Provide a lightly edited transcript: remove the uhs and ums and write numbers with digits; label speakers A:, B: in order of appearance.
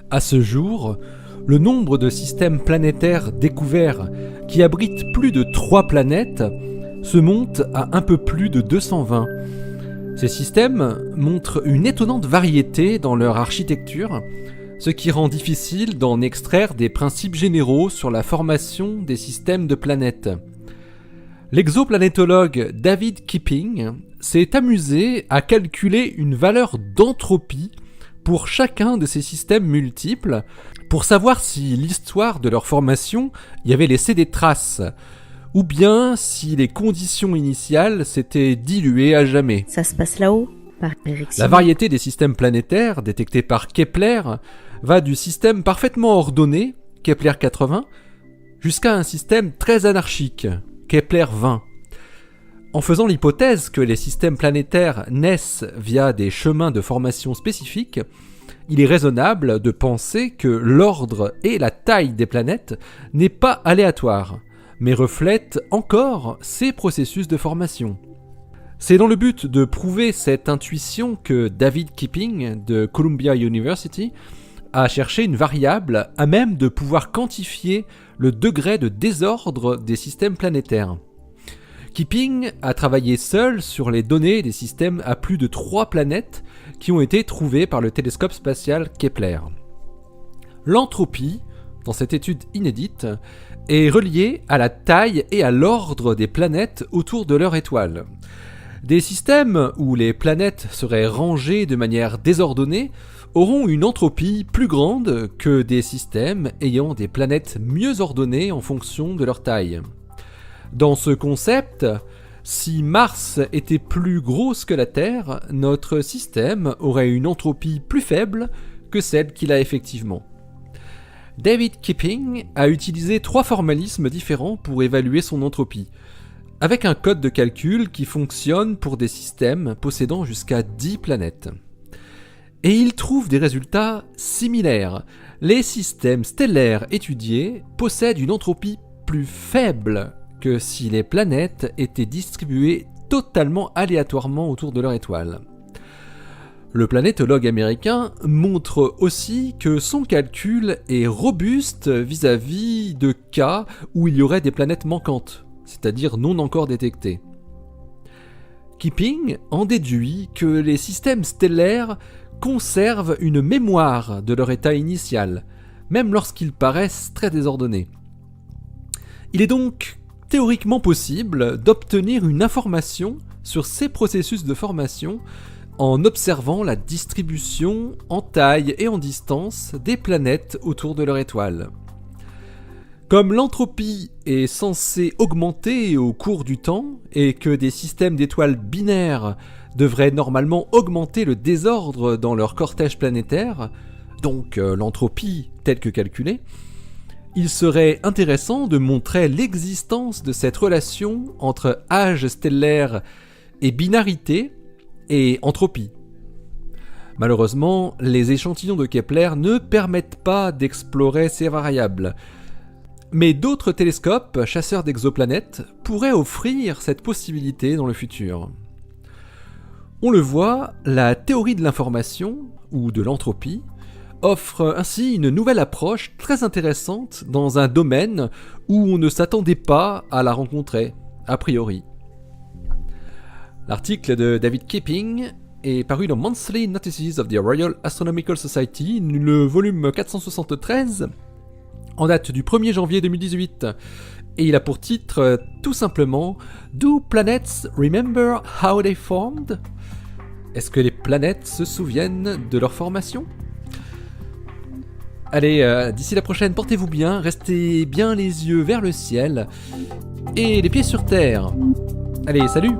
A: À ce jour, le nombre de systèmes planétaires découverts qui abritent plus de 3 planètes se monte à un peu plus de 220. Ces systèmes montrent une étonnante variété dans leur architecture, ce qui rend difficile d'en extraire des principes généraux sur la formation des systèmes de planètes. L'exoplanétologue David Kipping s'est amusé à calculer une valeur d'entropie pour chacun de ces systèmes multiples, pour savoir si l'histoire de leur formation y avait laissé des traces, ou bien si les conditions initiales s'étaient diluées à jamais.
B: Ça se passe là-haut, par Eric.
A: La variété des systèmes planétaires détectés par Kepler va du système parfaitement ordonné, Kepler 80, jusqu'à un système très anarchique, Kepler 20. En faisant l'hypothèse que les systèmes planétaires naissent via des chemins de formation spécifiques, il est raisonnable de penser que l'ordre et la taille des planètes n'est pas aléatoire, mais reflète encore ces processus de formation. C'est dans le but de prouver cette intuition que David Kipping de Columbia University a cherché une variable à même de pouvoir quantifier le degré de désordre des systèmes planétaires. Kipping a travaillé seul sur les données des systèmes à plus de 3 planètes qui ont été trouvées par le télescope spatial Kepler. L'entropie, dans cette étude inédite, est reliée à la taille et à l'ordre des planètes autour de leur étoile. Des systèmes où les planètes seraient rangées de manière désordonnée auront une entropie plus grande que des systèmes ayant des planètes mieux ordonnées en fonction de leur taille. Dans ce concept, si Mars était plus grosse que la Terre, notre système aurait une entropie plus faible que celle qu'il a effectivement. David Kipping a utilisé 3 formalismes différents pour évaluer son entropie, avec un code de calcul qui fonctionne pour des systèmes possédant jusqu'à 10 planètes. Et il trouve des résultats similaires. Les systèmes stellaires étudiés possèdent une entropie plus faible que si les planètes étaient distribuées totalement aléatoirement autour de leur étoile. Le planétologue américain montre aussi que son calcul est robuste vis-à-vis de cas où il y aurait des planètes manquantes, c'est-à-dire non encore détectées. Kipping en déduit que les systèmes stellaires conservent une mémoire de leur état initial, même lorsqu'ils paraissent très désordonnés. Il est donc théoriquement possible d'obtenir une information sur ces processus de formation en observant la distribution en taille et en distance des planètes autour de leur étoile. Comme l'entropie est censée augmenter au cours du temps et que des systèmes d'étoiles binaires devraient normalement augmenter le désordre dans leur cortège planétaire, donc l'entropie telle que calculée, il serait intéressant de montrer l'existence de cette relation entre âge stellaire et binarité et entropie. Malheureusement, les échantillons de Kepler ne permettent pas d'explorer ces variables, mais d'autres télescopes chasseurs d'exoplanètes pourraient offrir cette possibilité dans le futur. On le voit, la théorie de l'information, ou de l'entropie, offre ainsi une nouvelle approche très intéressante dans un domaine où on ne s'attendait pas à la rencontrer, a priori. L'article de David Kipping est paru dans Monthly Notices of the Royal Astronomical Society, le volume 473, en date du 1er janvier 2018, et il a pour titre tout simplement « Do planets remember how they formed ?» Est-ce que les planètes se souviennent de leur formation ? Allez, d'ici la prochaine, portez-vous bien, restez bien les yeux vers le ciel et les pieds sur terre. Allez, salut!